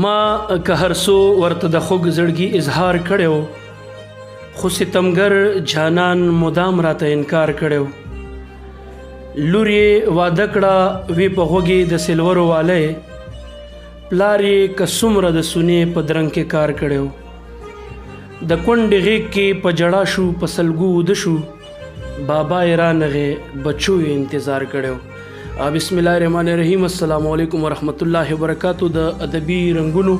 ما که هر څو ورته د خوږ زړګي اظهار کړی و، خو ستمګر جانان مدام راته انکار کړی و. لور یې واده کړه وی په غوږې د سلورو والی، پلار یې که څومره د سونې په درنګ کې کار کړی و. د کونډې غیږ کې په جړا شو په سلګو وده شو، بابا یې رانغې بچو یې انتظار کړی و. بسم الله الرحمن الرحیم. السلام علیکم ورحمت الله وبرکاتو. د ادبي رنګونو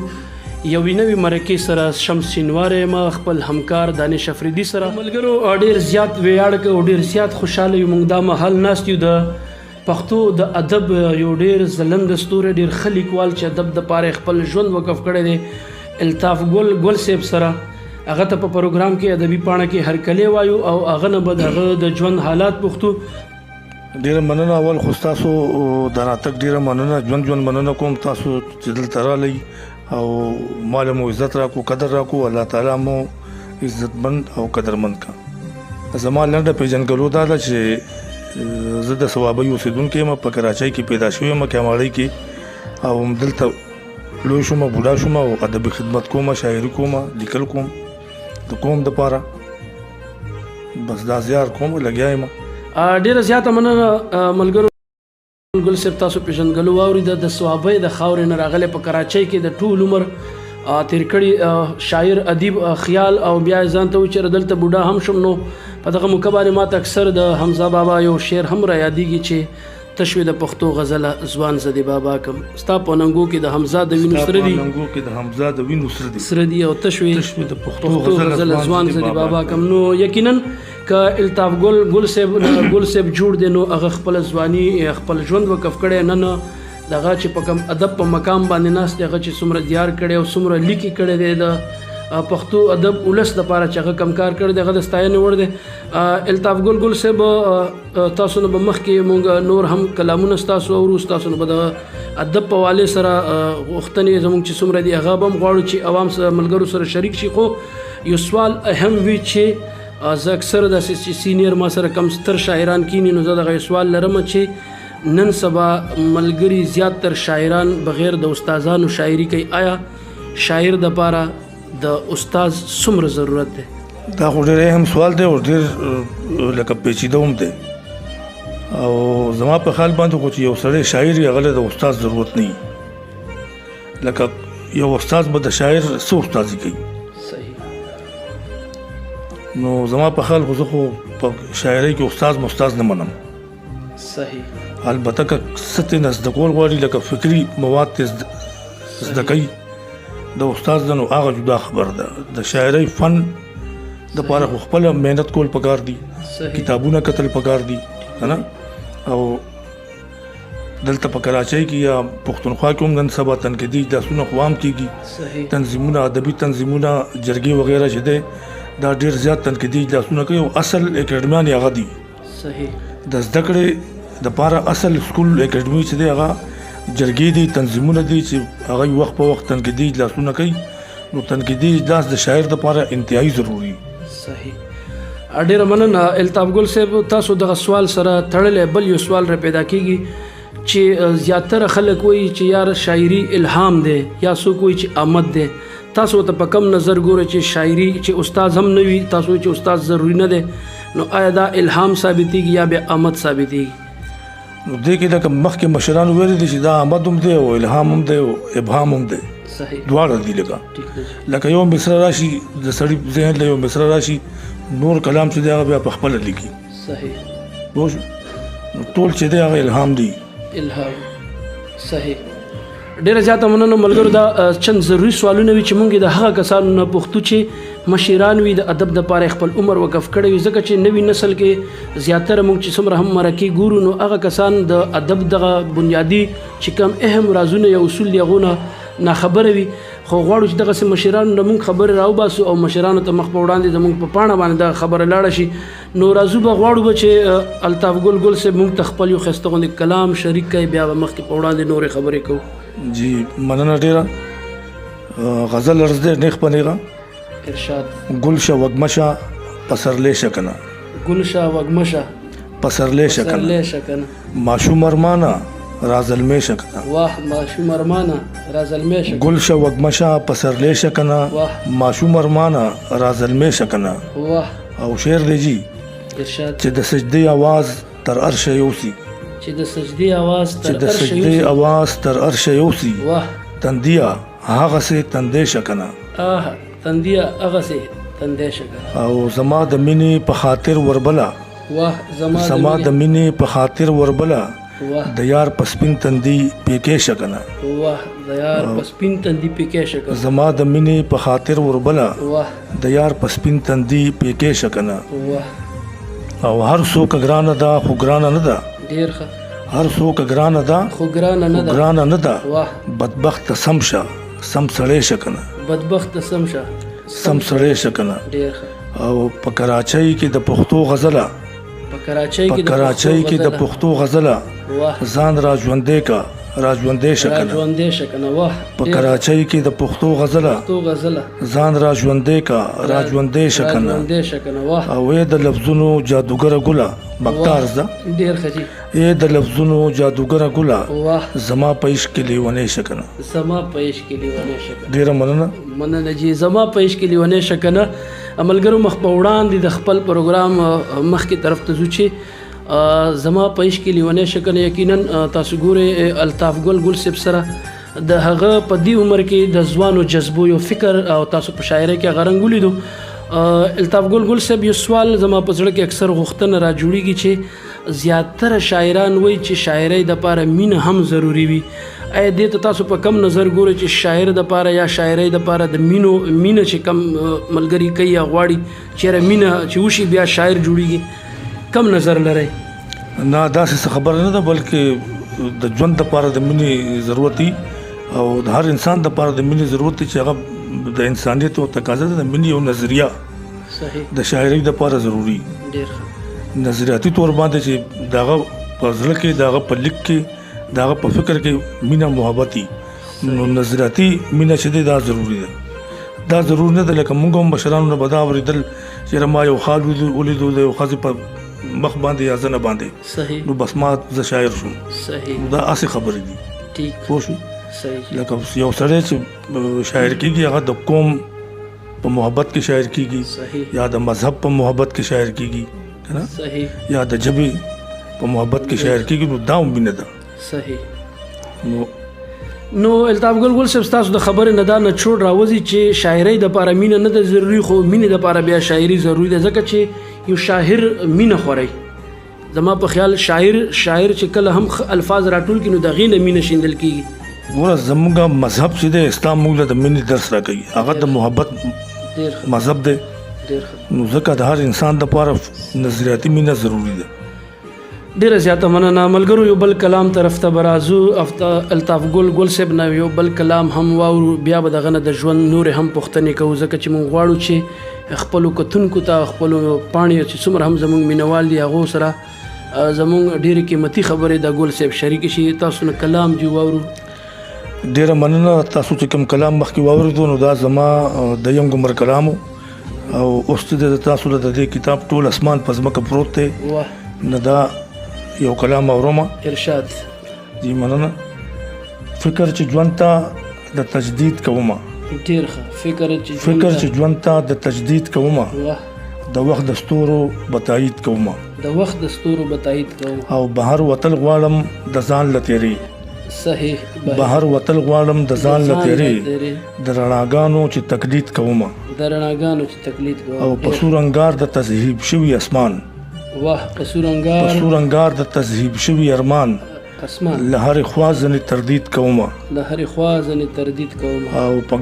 یوې نوې مرکې سره شمس شینواری ما خپل همکار دانش افریدي سره ملګرو ډېر زیات ویاړ او ډېر زیات خوشحاله یو. موږ دا مهال ناست یو د پښتو د ادب یو ډېر ځلند ستوری، ډېر ښه لیکوال چې ادب دپاره خپل ژوند وقف کړی دی، الطاف ګل صاحب سره. هغه ته په پروګرام کې ادبي پاڼه کې هرکلی وایو او هغه نه به د هغه د ژوند حالات پوښتو. ډیره مننه. اول خو تاسو د راتګ ډیره مننه، ژوند مننه کوم تاسو چې دلته راغلئ او مال مو عزت راکو، قدر راکو. الله تعالی مو عزتمند او قدرمند کا. زما لنډه پیژنګلو دا ده چې زه د ثوابي اوسیدونکو یم، په کراچۍ کې پیدا شوی یم، کیماړۍ کې، او دلته لوی شوم، بوډا شوم او ادبي خدمت کوم، شاعري کوم، لیکل کوم د قوم دپاره. بس دا زیار کوم، لګیا یم. ډیره زیاته مننه ملګرو. ګل صاحب تاسو پیژنګلو واورید د ثوابۍ د خاورې نه راغلی، په کراچۍ کې د ټول عمر تیر کړي، شاعر، ادیب، خیال، او بیا ځان ته و چې دلته بوډا هم شم. نو په دغه موقع باندې ماته اکثر د حمزه بابا یو شعر هم را یادېږي چې تشوي د پښتو غزله ځوان زدي بابا کم ستا په ننګو کې د حمزه د وینو سره دي او تشوي د پښتو غزله ځوان زدي بابا کم. نو یقینا که الطاف ګل صاحب جوړ دی، نو هغه خپل ځواني خپل ژوند وقف کړی. نه دغه چې په کوم ادب په مقام باندې ناست دی، هغه چې څومره دیار کړی او څومره لیکي کړی دی د پښتو ادب ولس دپاره چې هغه کم کار کړی دی، هغه د ستاینې وړ دی. الطاف ګل صاحب تاسو نه به مخکې مونږ نور هم کلامونه ستاسو اورو، ستاسو نه به د ادب په حوالې سره غوښتنې زموږ چې څومره دي هغه به هم غواړو چې عوام سره ملګرو سره شریک شي. خو یو سوال اهم وي چې زه اکثر داسې چې سینیر ما سره کم ستر شاعران کینی، نو زه دغه سوال لرم چې نن سبا ملګري زیات تر شاعران بغیر د استادانو شاعري کوي. آیا شاعر دپاره د استاد څومره ضرورت دی؟ دا خو ډېر اهم سوال دی او ډېر لکه پیچیده هم دی. او زما په خیال باندې خو چې یو سړی شاعر وي، هغه له د استاد ضرورت نه وي. لکه یو استاد به د شاعر څه استادي کوي. نو زما په خیال خو زه خو په شاعرۍ کې استاد نه منم. صحیح. البته که څه ترې نه زده کول غواړي، لکه فکري مواد ترې زده کوي، د استاد نو هغه جدا خبر ده. د شاعرۍ فن دپاره خو خپله محنت کول پکار دي، کتابونه کتل پکار دي، نه؟ او دلته په کراچۍ کې یا پښتونخوا کې هم نن سبا تنقیدي داسونه خو عام کېږي، تنظیمونه، ادبي تنظیمونه، جرګې وغیره چې دی دا ډېر زیات تنقیدي اجلاسونه کوي. او اصل اکیډمیان یې هغه دي. صحیح. د زده کړې دپاره اصل سکول اکیډمي چې دی هغه جرګې دي، تنظیمونه دي چې هغه وخت په وخت تنقیدي اجلاسونه کوي. نو تنقیدي اجلاس د شاعر دپاره انتهایی ضروري. صحیح. ډېره مننه الطاف ګل صاحب. تاسو دغه سوال سره تړلی بل یو سوال را پیدا کېږي چې زیاتره خلک وایي چې یار شاعري الهام دی، یا څوک وایي چې آمد دی. تاسو ته په کم نظر ګورئ چې شاعري چې استاد هم نه وي، تاسو چې استاد ضروري نه دی، نو آیا دا الهام ثابتېږي یا بیا آمد ثابتېږي؟ نو دې کې لکه مخکې مشرانو ویلي دي چې دا آمد هم دی او الهام هم دی او ابهام هم دی. صحیح. دواړه دي. لکه یو مصره راشي د سړي ذهن له یو مصره راشي، نور کلام چې دی هغه بیا په خپله لیکي. صحیح. نو ټول چې دی هغه الهام دی. الهام. صحیح. ډېره زیاته مننه ملګرو. دا چند ضروري سوالونه وي چې مونږ د هغه کسانو نه پوښتو چې مشیران وي، د ادب دپاره خپل عمر وقف کړی وي. ځکه چې نوي نسل کې زیاتره مونږ چې څومره هم مرکې ګورو، نو هغه کسان د ادب دغه بنیادي چې کوم اهم رازونه یا اصول دي هغو نه ناخبره وي. خو غواړو چې دغسې مشرانو نه مونږ خبرې راوباسو او مشرانو ته مخ په وړاندې زمونږ په پاڼه باندې دا خبره لاړه شي. نو راځو به غواړو به چې الطاف ګل صاحب مونږ ته خپل یو ښایسته غوندې کلام شریک کړي، بیا به مخکې په وړاندې نورې خبرې کوو. جی مننه ډېره. غزل عرض دی نیغ په نیغه. ارشاد. ګلشه وږمشه پسرلی شه کنه، ګلشه وږمشه پسرلی شه کنه، ماشوم ارمانه رازلمی شکنه واه ماشوم ارمانه رازلمی شکنه گلشه وگمشه پسرلی شکنه واه معشوم ارمانه رازلمی شکنه واه او شعر دی جی ارشاد چې د سجدې आवाज تر عرشه یوسي چې د سجدې आवाज چې تر د عرشه سجدې یوسي आवाज تر عرشه یوسي واه تندیا هغه سه تندې شکنه تندیا هغه سي تندې شکنه او زما د مینې په خاطر وربلا واه زما د مینې په خاطر وربلا واه د یار پسپین تندی پیکې شکنه واه د یار پسپین تندی پیکې شکنه زما د مینې په خاطر وربلا واه د یار پسپین تندی پیکې شکنه واه او هر څوک ګرانه ده خو ګرانه نه ده ډیر ښه هر څوک ګرانه ده خو ګرانه نه ده ګرانه نه ده واه بدبخت سم شه سم سړی شکنه بدبخت سم شه سم سړی شکنه ډیر ښه او په کراچۍ کې د پښتو غزله په کراچۍ په کراچۍ کې د پښتو غزله واه ځان را ژوندې کا را ژوندې شکنه ژوندې شکنه واه په کراچۍ کې د پښتو غزله پښتو غزله ځان را ژوندې کا را ژوندې شکنه ژوندې شکنه واه او د لفظونو جادوګر ګله مقدار ده ډیر ښه جی د لفظونو جادوګر ګله واه زما پېښ کې لیونه شکنه زما پېښ کې لیونه شکنه ډیره مننه مننه جی زما پېښ کې لیونه شکنه عملګرو مخ په وړاندې د خپل پروګرام مخ کی طرف ته ځو چې زما پېښ کې لیونه شکنه یقینا تاسو ګوره الطاف ګل سپ سره د هغه په دی عمر کې د ځوانو جذبو یو فکر او تاسو په شاعرۍ کې غرنګولې دو الطاف ګل سپ یو سوال زما په زړه کې اکثر غوښتنه را جوړیږي چې زیاتره شاعران وایي چې شاعرۍ د لپاره مینه هم ضروری وي اې دې ته تاسو په کم نظر ګورئ چې شاعر د لپاره یا شاعرۍ د لپاره د مینه چې کم ملګری کوي یا غواړي چیرې مینه چې وشي بیا شاعر جوړیږي کم نظر لرئ نه داسې خبره نه ده بلکې د ژوند لپاره د مینې ضرورت دی او د هر انسان لپاره د مینې ضرورت دی چې هغه د انسانیت او تقاضا ده د مینې او نظریه صحیح د شاعرۍ لپاره ضروری ډیر ښه نظریاتي تور باندې چې داغه په ځل کې داغه په لیک کې داغه په فکر کې مینا محبتي نو نظریاتي مینا چې دا ضروری ده دا ضرور نه ده لکه موږ هم بشرانو نه بدا اوریدل چې ما یو خال ولیدو د یو خاص په مخ باندې یا ځنه باندې صحیح نو بس ما ز شاعر شوم صحیح دا اسې خبرې دي ټیک پوه شو صحیح لکه یو سړی چې شاعر کیږي هغه د قوم په محبت کې شاعر کیږي صحیح یا د مذهب په محبت کې شاعر کیږي کنه صحیح یا د جبې په محبت کې شاعر کیږي نو دا هم بینه ده صحیح نو الطاف ګل صاحب تاسو د خبرې نه دا نه چوډ راوځي چې شاعرۍ د لپاره مینه نه ده ضروری خو مینه د لپاره بیا شاعري ضروری ده ځکه چې یو شاعر مینه خوري زما په خیال شاعر چې کله هم الفاظ راټول کینو د غینه مینه شیندل کیږي ګوره زموږ مذهب چې د اسلام موږ د مینې درس راکوي هغه د محبت ډیر مذهب دی ډیر نو ځکه د هر انسان لپاره نظریاتي مینه ضروری ده ډیره زیاته مننه ملګرو یو بل کلام طرف ته برازو الطاف ګل صاحب نه یو بل کلام هم واورو بیا به دغه د ژوند نور هم پوښتنې کوو ځکه چې موږ غواړو چې خپل کتونکو ته خپل پاڼې چې څومره هم زموږ مینوال دي هغه سره زموږ ډېرې قیمتي خبرې د ګل صاحب شریک شي تاسو نه کلام دی واورو ډیره مننه تاسو چې کوم کلام مخکې واوریدو نو دا زما د یم ګمر کلامو او اوس د تاسو د دې کتاب ټول اسمان په ځمکه پروت دی واه نه دا یو کلام اورومه ارشاد دی مننه فکر چې ژوند ته د تجدید کومه ډیر ښه فکر چې ژوند ته د تجدید کومه واه د وخت د ستورو بتایید کومه د وخت د ستورو بتایید کوم او بهر وتل غواړم د ځان لتیری صحیح بهر وتل غواړم د ځان لتیری د رڼاګانو چې تقلید کومه د رڼاګانو چې تقلید کوم او په سورنګار د تذهیب شوی اسمان واه په سورنګار د تذهیب شوی ارمان اسمان له هر خوا ځنې تردید کومه له هر خوا ځنې تردید کوم او په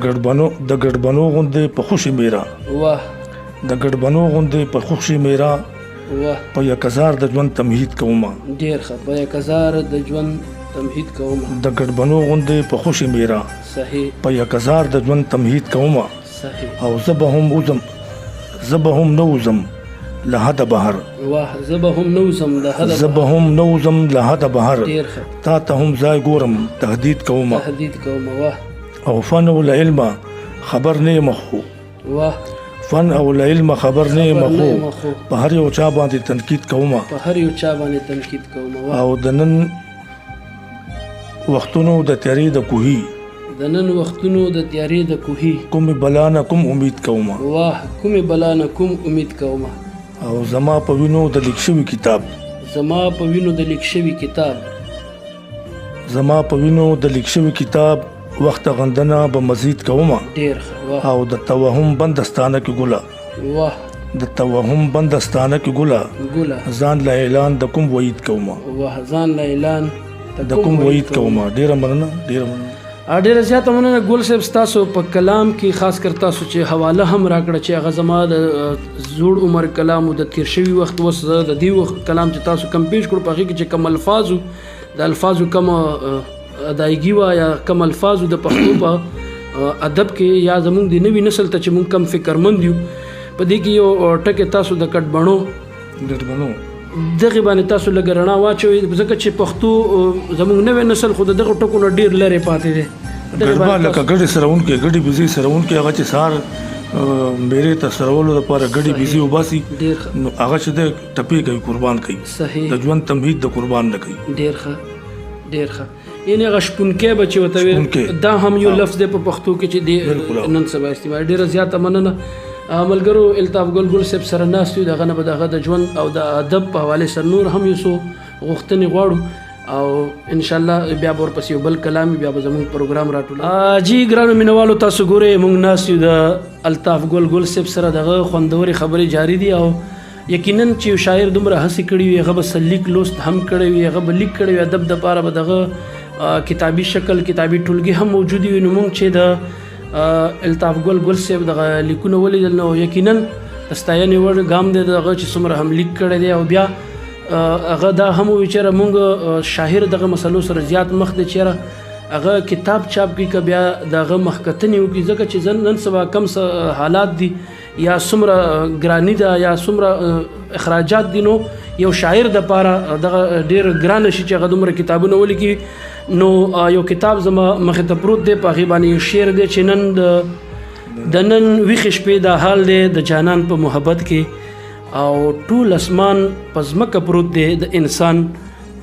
ګډبنو غوندې په خوشي میرا واه د ګډبنو غوندې په خوشي میرا واه په 1000 د ژوند تمهید کومه ډیر ښه په 1000 د ژوند تمهید کوم د ګډبنو غوندې په خوشي میرا صحیح په 1000 د ژوند تمهید کومه صحیح او زه به هم نوزم له حد بهر واه زه به هم نوزم له حد بهر ډیر ښه تا ته هم ځای ګورم تهدید کومه واه او فن او علم خبر نه مخو واه فن او علم خبر نه مخو په هر یو چا باندې تنقید کومه واه او د نن وختونو د تیارې د کوهي د نن وختونو د تیارې د کوهي کوم بلا نه کوم امید کومه واه کومې بلا نه کوم امید کومه او زما په وینو د لیک شوي کتاب زما په وینو د لیک شوي کتاب زما په وینو د لیک شوي کتاب وخت غندنه به مزید کومه ډېر ښه واه او د توهم بندستانه کې ګله واه د توهم بندستانه کې ګله ګله ځان له اعلان د کوم وعید کومه واه ځان له اعلان د کوم وعید کومه ډیره مننه ډېره زیاته مننه ګل صاحب ستاسو په کلام کې خاص کر تاسو چې حواله هم راکړه چې هغه زما د زوړ عمر کلام او د تیر شوي وخت اوس د دې وخت کلام چې تاسو کم پیش کړو په هغې کې چې کم الفاظو د الفاظو کم ادایګي وه یا کم الفاظو د پښتو په ادب کې یا زمونږ د نوي نسل ته چې مونږ کم فکرمند یو په دې کې یو ټکې تاسو د کټ بڼو دغه باندې تاسو لږ رڼا واچوئ ځکه چې پښتو زموږ نوی نسل خو دغه ټکو نه ډېر لرې پاتې دی ګډبا لکه ګډې سرونکې ګډې بيزي سرونکې هغه چې سار میرے ته سرولو لپاره ګډې بيزي وباسي نو هغه چې د ټپي کوي قربان کوي صحیح د ژوند تمهید د قربان نه کوي ډېر ښه یعنی هغه شپونکی به چې ورته وي دا هم یو لفظ دی په پښتو کې چې دی نن سبا استعمال ډېره زیاته مننه ملګرو الطاف ګل صاحب سره ناست یو دغه نه به دغه د ژوند او د ادب په حوالې سره نور هم یو څو غوښتنې غواړو او ان شاء الله بیا به ورپسې یو بل کلام بیا به زموږ پروګرام راټولو جی ګرانو مینوالو تاسو ګورئ موږ ناست یو د الطاف ګل صاحب سره دغه خوندورې خبرې جاری دي او یقینا چې یو شاعر دومره هڅې کړې وي هغه به لیک لوست هم کړی وي هغه به لیک کړی وي ادب دپاره به دغه کتابي شکل کتابي ټولګي هم موجود وي نو موږ چې د الطاف ګل صاحب دغه لیکونه ولیدل نو یقینا د ستاینې وړ ګام دی دغه چې څومره هم لیک کړی دی او بیا هغه دا هم ووایي چېرې موږ شاعر دغه مسلو سره زیات مخ دی چېرې هغه کتاب چاپ کړي که بیا د هغه مخکتنې وکړي ځکه چې نن سبا کم حالات دي یا څومره ګراني ده یا څومره اخراجات دي نو یو شاعر دپاره دغه ډېر ګرانه شي چې هغه دومره کتابونه ولیکي نو یو کتاب زما مخې ته پروت دی په هغې باندې یو شعر دی چې نن د نن ویښې شپې دا حال دی د جانان په محبت کې او ټول اسمان په ځمکه پروت دی د انسان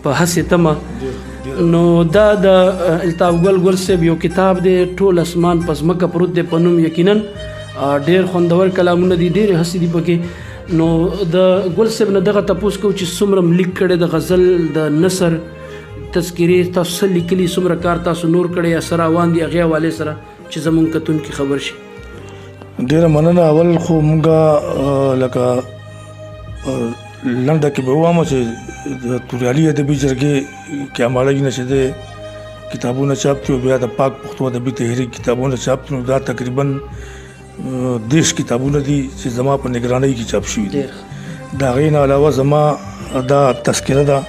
په هسې تمه نو دا د الطاف ګل صاحب یو کتاب دی ټول اسمان په ځمکه پروت دی په نوم یقینا ډېر خوندور کلامونه دي ډېرې هڅې دي پکې نو د ګل صاحب نه دغه تپوس کوو چې څومره لیک کړی د غزل د نثر تذکرې تاسو څه لیکلي څومره کار تاسو نور کړی یا څه روان دي هغې حوالې سره چې زمونږ کتونکي خبر شي ډېره مننه اول خو مونږه لکه لنډه کې به ووایم چې د توریالي ادبي جرګې کیاماړۍ نه چې دی کتابونه چاپ کړي بیا د پاک پښتو ادبي تحریک کتابونه چاپ کړي دا تقریبا 10 کتابونه دي چې زما په نگرانۍ کې چاپ شوي دي د هغې نه علاوه زما دا تذکره ده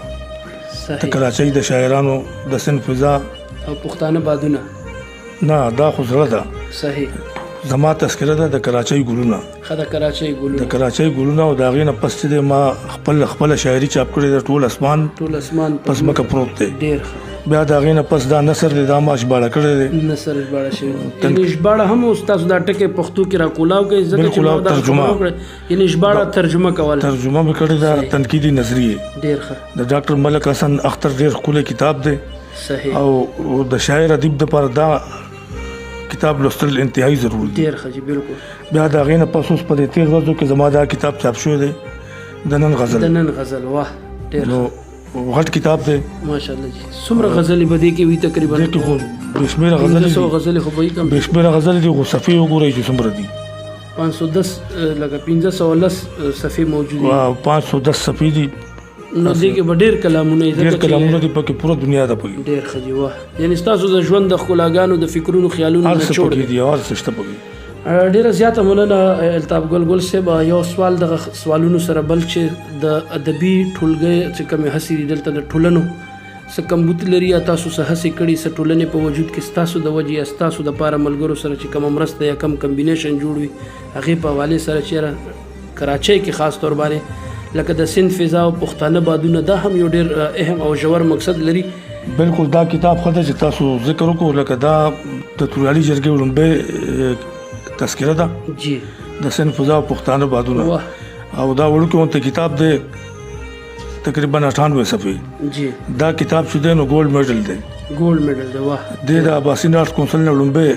د کراچۍ د شاعرانو د صنف فضا او پښتانه بادونه نه دا خو زړه ده صحیح زما تذکره ده د کراچۍ ګلونه د کراچۍ ګلونه او د هغې نه پس چې ما خپله شاعري چاپ کړې ده ټول اسمان په ځمکه پروت دی ډېر بیا د هغې نه پس دا نثر دی دا ما ژباړه کړی دی نثر ژباړه شوی یعنې ژباړه هم اوس تاسو دا ټکې پښتو کې راکولاو کوئ ځکه چې ما دا خبره وکړه یعنې ژباړه ترجمه کول ترجمه مې کړې ده تنقیدي نظریې ډېر ښه د ډاکټر ملک حسن اختر ډېر ښکلی کتاب دی صحیح او د شاعر ادیب دپاره دا کتاب لوستل انتهایی ضروري ډېر ښه جی بالکل بیا د هغې نه پس اوس په دې تېر ورځو کې زما دا کتاب چاپ شوی دی د نن غزل واه ډېر غټ کتاب دی ماشاءالله جی څومره غزلې به دې کې وي تقریبا دې کې خو بېشمېره غزلې خو به وي کم بېشمېره غزلې دي خو صفحې وګورئ چې څومره دي 510 لکه 1510 صفحې موجود دي 510 صفحې دي نو دې کې به ډېر کلامونه دي پکې پوره دنیا ده پکې ډېر ښه دي واه یعنې ستاسو د ژوند د ښکلاګانو د فکرونو خیالونو هر څه پکې دي هر څه شته پکې ډېره زیاته مننه الطاف ګل صاحب یو سوال دغه سوالونو سره بل چې د ادبي ټولګۍ چې کومې هڅې دي دلته د ټولنو څه کمبود لري یا تاسو څه هڅې کړي څه ټولنې په وجود کې ستاسو د وجې یا ستاسو دپاره ملګرو سره چې کومه مرسته یا کم کمبینیشن جوړ وي هغې په حوالې سره چېرې کراچۍ کې خاص طور باندې لکه د سند فضا او پښتانه بادونه دا هم یو ډېر اهم او ژور مقصد لري بالکل دا کتاب ښه ده چې تاسو ذکر وکړو لکه دا د توریالي جرګې لومبۍ تذکره ده جی د سند فضا او پښتانه بادونه او دا وړوکی غونته کتاب دی تقریبا 98 صفحې جی دا کتاب چې دی نو ګولډ میډل دی ګولډ میډل دی واه د عباسي آرټس کونسل نه لومبه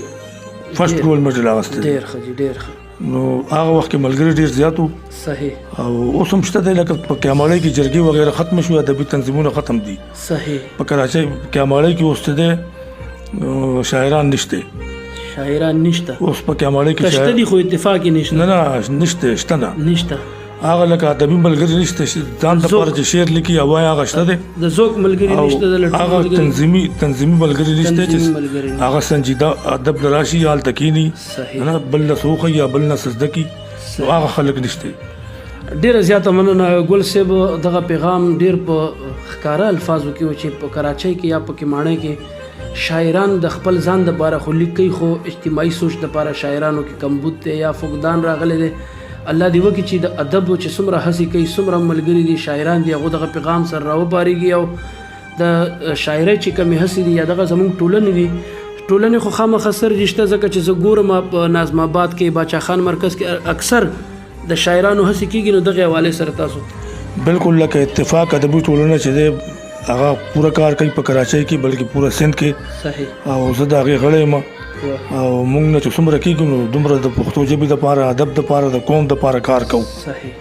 فرست ګولډ میډل اغسته ډیر ښه جی ډیر ښه نو هغه وخت کې ملګری ډیر زیات وو صحیح او اوس هم شته دی لکه په کیاماړی کې جرګې وغیرہ ختم شو ادبي تنظیمونه ختم دي صحیح په کراچۍ کیاماړی کې اوس ته دی شاعران نشته شاعران نشته اوس په کیاماړی کې کشته دي خو اتفاق نشته نه نشته شته نه نشته هغه لکه ادبي ملګری نشته ځان د پر چې شعر لیکي او هغه شته دی د ذوق ملګری نشته د لټون هغه تنظیمي ملګری نشته ملګری چې هغه سنجیده ادب لراشي حال تکینی صحیح نه بل سوخه یا بل سزدکی هغه خلک نشته ډیر زیاته مننه ګل صاحب دغه پیغام ډیر په ښکارا الفاظو کې و چې په کراچۍ کې یا په کیماڼۍ کې شاعران د خپل ځان د لپاره خو لیکي خو اجتماعي سوچ د لپاره شاعرانو کې کمبود دی یا فقدان راغلی دی الله دې وکړي چې د ادب چې څومره هڅې کوي څومره ملګري دي شاعران دي هغه دغه پیغام سره راوبارېږي او د شاعرۍ چې کمې هڅې دي یا دغه زموږ ټولنې دي ټولنې خو خامخا سر رشته ځکه چې زه ګورم په نظم آباد کې باچا خان مرکز کې اکثر د شاعرانو هڅې کېږي نو دغه حوالې سره تاسو بالکل لکه اتفاق ادبي ټولنه چې دی هغه پوره کار کوي په کراچۍ کې بلکې پوره سند کې صحیح او زه د هغې غړی یم او موږ نه چې څومره کېږو نو دومره د پښتو ژبې دپاره ادب دپاره د قوم دپاره کار کوو صحیح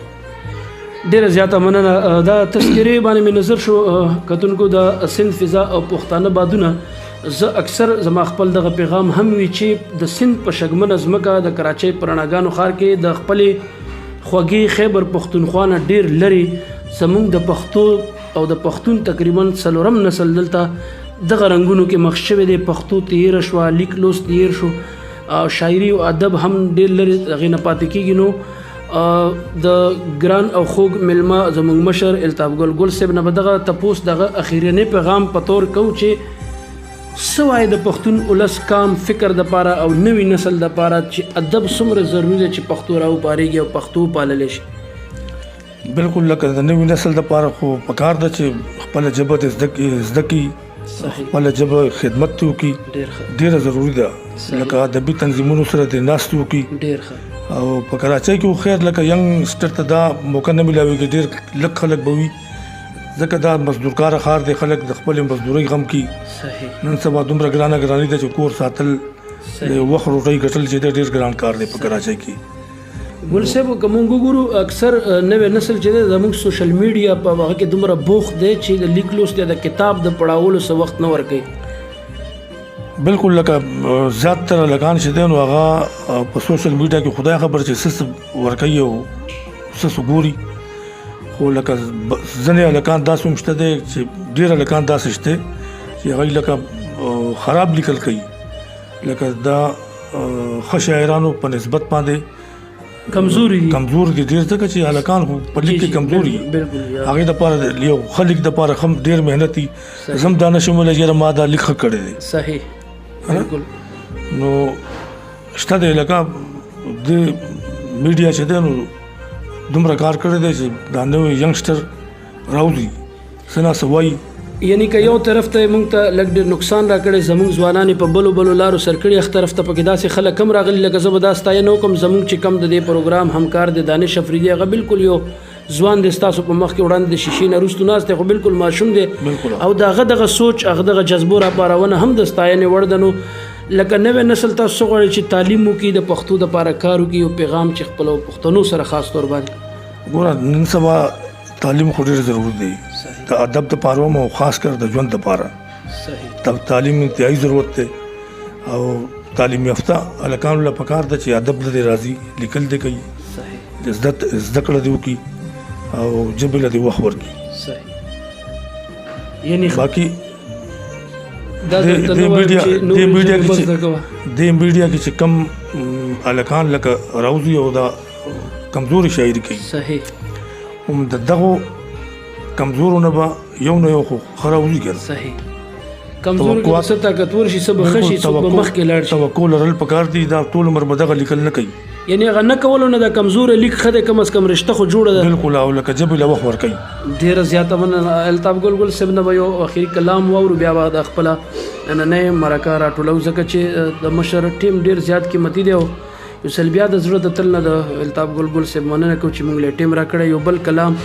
ډیره زیاته مننه دا تذکرې باندې مې نظر شو کتونکو د سند فضا او پښتانه بادونه زه اکثر زما خپل دغه پیغام هم وي چې د سند په شګمنه ځمکه د کراچۍ په رڼاګانو ښار کې د خپلې خوږې خیبر پښتونخوا نه ډیر لرې زموږ د پښتو او د پښتون تقریبا څلورم نسل دلته دغه رنګونو کې مخ شوی دی پښتو تیر شو لیک لوست تیر شو او شاعري او ادب هم ډیر لرې هغې نه پاتې کېږي نو د ګران او خوږ مېلمه زموږ مشر الطاف ګل صاحب نه به دغه تپوس دغه اخرنی پیغام په طور کوو چې څه وایي د پښتون ولس کام فکر دپاره او نوي نسل دپاره چې ادب څومره ضروري دی چې پښتو راوپارېږي او پښتو پاللی شي بالکل لکه د نوي نسل دپاره خو پکار ده چې خپله ژبه د زده کړي خپله ژبه خدمت ته وکړي ډېره ضروري ده لکه ادبي تنظیمونو سره د ناستې وکړي ډېر ښه او په کراچۍ کې خو خیر لکه ینګسټر ته دا موقع نه ملاویږي ډېر لږ خلک به وي ځکه دا مزدورکاره ښار دی خلک د خپلې مزدورۍ غم کوي صحیح نن سبا دومره ګراني ده چې کور ساتل د وخت روټۍ ګټل چې دی ډېر ګران کار دی په کراچۍ کې ګل صاحب که مونږ وګورو اکثر نوی نسل چې دی زموږ سوشل میډیا په هغه کې دومره بوخت دی چې د لیک لوست یا د کتاب د پړاولو څه وخت نه ورکوي بالکل لکه زیات تر لکان چې دی نو هغه په سوشل میډیا کې خدای خبر چې څه ورکوي او څه ګوري خو لکه ځینې هلکان داسې هم شته دی چې ډېر هلکان داسې شته چې هغوی لکه خراب لیکل کوي لکه دا ښه شاعرانو په نسبت باندې کمزوري دي کمزور دي ډېر ځکه چې هلکان خو په لیک کې کمزوري هغې دپاره یو ښه لیک دپاره هم ډېر محنت دي زه هم دا نه شم ویلی چې ما دا لیک ښه کړی دی صحیح بالکل نو شته دی لکه د میډیا چې دی نو دومره کار کړی دی چې دا نوی ینګسټر راوځي څه نه څه وایي یعنی که یو طرف ته موږ ته لږ ډېر نقصان راکړی زموږ ځوانان په بلو لارو سر کړي اخ طرف ته پکې داسې خلک هم راغلي لکه زه به دا ستاینه وکړم زموږ چې کم د دې پروګرام همکار دی دانش افریدي هغه بالکل یو ځوان دی ستاسو په مخ کې وړاندې د شیشې نه وروستو ناست دی خو بالکل ماشوم دی او د هغه دغه سوچ هغه دغه جذبو راپارونه هم د ستاینې وړ ده نو لکه نوی نسل تاسو غواړئ چې تعلیم وکړي د پښتو دپاره کار وکړي یو پیغام چې خپلو پښتنو سره خاص طور باندې ګوره نن سبا تعلیم خو ډېر ضروري دی د ادب دپاره هم او خاص کر د ژوند دپاره تعلیم انتهایی ضرورت دی او تعلیم یافته هلکانو له پکار ده چې ادب له دې راځي لیکل دې کوي زده کړه دې وکړي او ژبې له دې وخت ورکړي یعنی باقي د میډیا کې چې کم هلکان لکه راوځي او دا کمزوري شاعري کوي صحیح هم د دغو کمزورو نه به یو نه یو خو خراوځي کنه صحیح کمزور کې څه طاقتور شي څه به ښه شي څوک به مخکې لاړ شي توکل لرل پکار دي دا ټول عمر به دغه لیکل نه کوي یعنی هغه نه کولو نه د کمزور لیک ښه دی کم از کم رشته خو جوړه ده بالکل او لکه ژبې له وخت ورکوي ډېره زیاته مننه الطاف ګل صاحب نه به یو اخري کلام واورو بیا به د خپله نننۍ مرکه راټولو ځکه چې د مشر ټیم ډېر زیات قیمتي دی او یو ځل بیا د زړه د تل نه د الطاف ګل صاحب مننه کوو چې موږ له ټیم راکړی یو بل کلام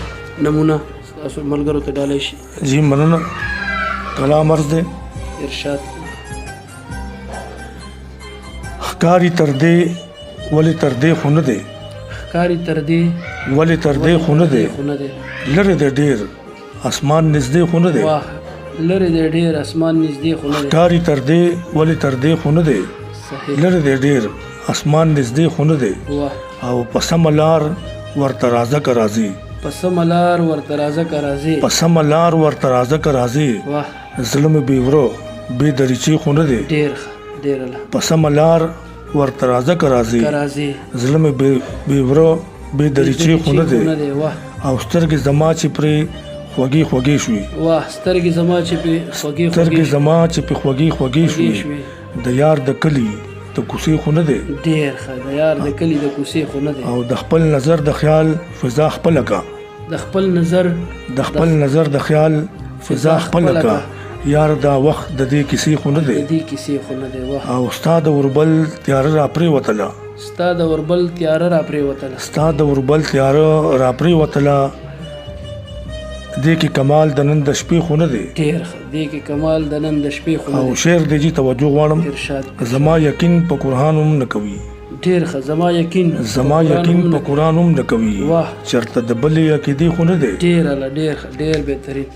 نمونه تاسو ملګرو ته ډالۍ شي. جی مننه. کلام عرض دی. ارشاد. ښکاري تر دې ولې تر دې خو نه دی. ښکاري تر دې ولې تر دې خو نه دی. لرې دی ډېر اسمان نږدې خو نه دی. واه لرې دی ډېر اسمان نږدې خو نه دی. ښکاري تر دې ولې تر دې خو نه دی. صحیح. لرې دی ډېر اسمان نږدې خو نه دی. واه او په سمه لار ورته راځه که راځي. په سمه لار ورته راځه که راځې. په سمه لار ورته راځه که راځي. واه زړه مې بې وره بې دریچې خو نه دی. ډېر ښه ډېر الله. په سمه لار ورته راځه که راځي. که راځې. زړه مې بې وره بې دریچې خو نه دی. واه او سترګې زما چې پرې خوږې خوږې شوې. واه سترګې زما چې پې خوږې سترګې زما چې پې خوږې خوږې شوې. د یار د کلي د کوڅې خو نه دی. ډېر ښه د یار د کلي د کوڅې خو نه دی. او د خپل نظر د خیال فضا خپله کا. د خپل نظر د خیال فضا خپله کا. یار دا وخت د دې کیسې خو نه دی. د دې کیسې خو نه دی. واه او ستا د وربل تیاره را پرېوتله. ستا د وربل تیاره را پرېوتله. ستا د وربل تیاره را پرېوتله. دې کې کمال د نن د شپې خو نه دی. ډېر ښه دې کې کمال د نن د شپې خو نه او دی. شعر دی جی توجه غواړم. ارشاد. زما یقین په قرآن هم نه کوي. ډېر ښه زما یقین په قرآن هم نه کوي. واه چېرته د بلې عقیدې خو نه دی. ډېر الله ډېر ښه ډېر بهترین.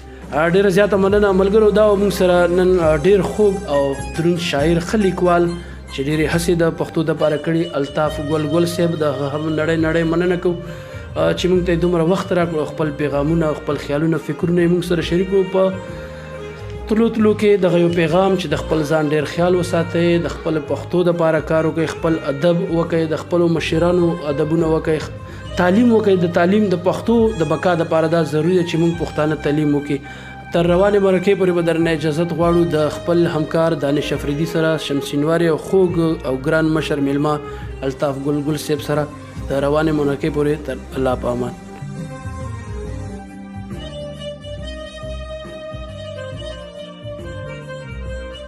ډېره زیاته مننه ملګرو. دا موږ سره نن ډېر خوږ او دروند شاعر ښه لیکوال چې ډېرې هڅې د پښتو دپاره کړي الطاف ګل صاحب د هغه هم نړۍ مننه کوو چې موږ ته دومره وخت راکړو. خپل پیغامونه خپل خیالونه فکرونه یې موږ سره شریک کړو. په تلو کې دغه یو پیغام چې د خپل ځان ډېر خیال وساتئ، د خپل پښتو دپاره کار وکړئ، خپل ادب وکړئ، د خپلو مشرانو ادبونه وکړئ، تعلیم وکړئ. د تعلیم د پښتو د بقا دپاره دا ضروري ده چې موږ پښتانه تعلیم وکړي. تر روانې مرکې پورې به درنه اجازت غواړو د خپل همکار دانش افریدي سره، شمسینواري او خوږ او ګران مشر میلمه الطاف ګل صاحب سره د روانې مرکې پورې تر الله په امان.